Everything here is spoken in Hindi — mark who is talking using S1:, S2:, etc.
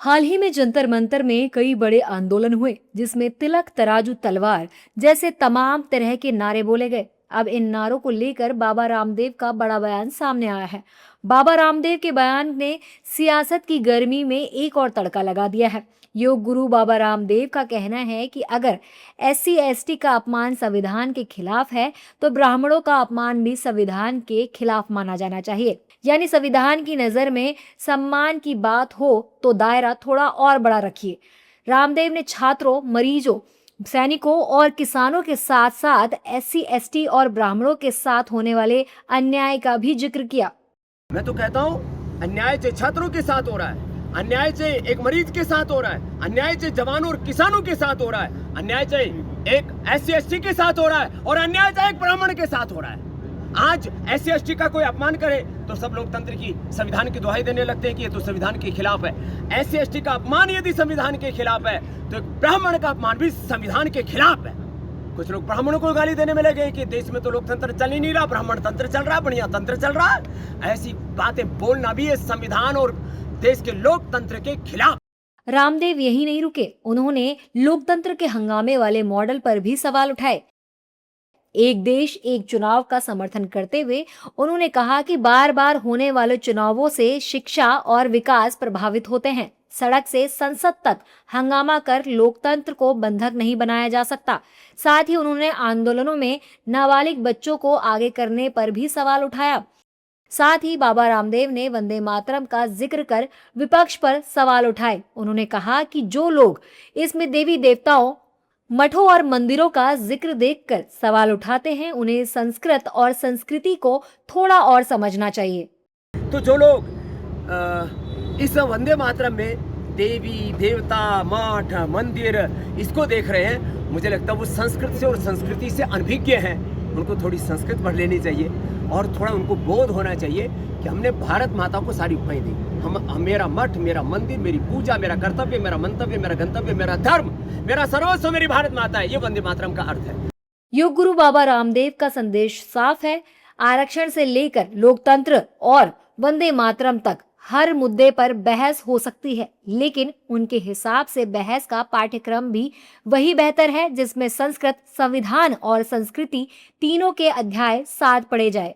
S1: हाल ही में जंतर मंतर में कई बड़े आंदोलन हुए जिसमें तिलक तराजू तलवार जैसे तमाम तरह के नारे बोले गए। अब इन नारों को लेकर बाबा रामदेव का बड़ा बयान सामने आया है। बाबा रामदेव के बयान ने सियासत की गर्मी में एक और तड़का लगा दिया है। योग गुरु बाबा रामदेव का कहना है कि अगर एससी एसटी का अपमान संविधान के खिलाफ है तो ब्राह्मणों का अपमान भी संविधान के खिलाफ माना जाना चाहिए। यानी संविधान की नजर में सम्मान की बात हो तो दायरा थोड़ा और बड़ा रखिए। रामदेव ने छात्रों, मरीजों, सैनिकों और किसानों के साथ साथ एससी एसटी और ब्राह्मणों के साथ होने वाले अन्याय का भी जिक्र किया।
S2: मैं तो कहता हूँ अन्याय से छात्रों के साथ हो रहा है, अन्याय से एक मरीज के साथ हो रहा है, अन्याय से जवानों और किसानों के साथ हो रहा है, अन्याय से एक एससी एसटी के साथ हो रहा है और अन्याय से एक ब्राह्मण के साथ हो रहा है। आज एससी एसटी का कोई अपमान करे तो सब लोकतंत्र की, संविधान की दुहाई देने लगते हैं कि ये तो संविधान के खिलाफ है। एससी एसटी का अपमान यदि संविधान के खिलाफ है तो एक ब्राह्मण का अपमान भी संविधान के खिलाफ है। कुछ लोग ब्राह्मणों को गाली देने में लगे कि देश में तो लोकतंत्र चल ही नहीं रहा, ब्राह्मण तंत्र चल रहा है, बढ़िया तंत्र चल रहा है। ऐसी बातें बोलना भी है संविधान और देश के लोकतंत्र के खिलाफ।
S1: रामदेव यही नहीं रुके, उन्होंने लोकतंत्र के हंगामे वाले मॉडल पर भी सवाल उठाए। एक देश एक चुनाव का समर्थन करते हुए उन्होंने कहा कि बार बार होने वाले चुनावों से शिक्षा और विकास प्रभावित होते हैं। सड़क से संसद तक हंगामा कर लोकतंत्र को बंधक नहीं बनाया जा सकता। साथ ही उन्होंने आंदोलनों में नाबालिग बच्चों को आगे करने पर भी सवाल उठाया। साथ ही बाबा रामदेव ने वंदे मातरम का जिक्र कर विपक्ष पर सवाल उठाए। उन्होंने कहा कि जो लोग इसमें देवी देवताओं, मठों और मंदिरों का जिक्र देखकर सवाल उठाते हैं, उन्हें संस्कृत और संस्कृति को थोड़ा और समझना चाहिए।
S2: तो जो लोग इस वंदे मातरम में देवी देवता, मठ, मंदिर इसको देख रहे हैं, मुझे लगता है वो संस्कृत से और संस्कृति से अनभिज्ञ हैं। उनको थोड़ी संस्कृत पढ़ लेनी चाहिए और थोड़ा उनको बोध होना चाहिए कि हमने भारत माता को सारी उपहाई दी। हम मेरा मठ, मेरा मंदिर, मेरी पूजा, मेरा कर्तव्य, मेरा मंतव्य, मेरा गंतव्य, मेरा धर्म, मेरा सर्वस्व मेरी भारत माता है। ये वंदे मातरम का अर्थ है।
S1: योग गुरु बाबा रामदेव का संदेश साफ है। आरक्षण से लेकर लोकतंत्र और वंदे मातरम तक हर मुद्दे पर बहस हो सकती है, लेकिन उनके हिसाब से बहस का पाठ्यक्रम भी वही बेहतर है जिसमें संस्कृत, संविधान और संस्कृति तीनों के अध्याय साथ पढ़े जाए।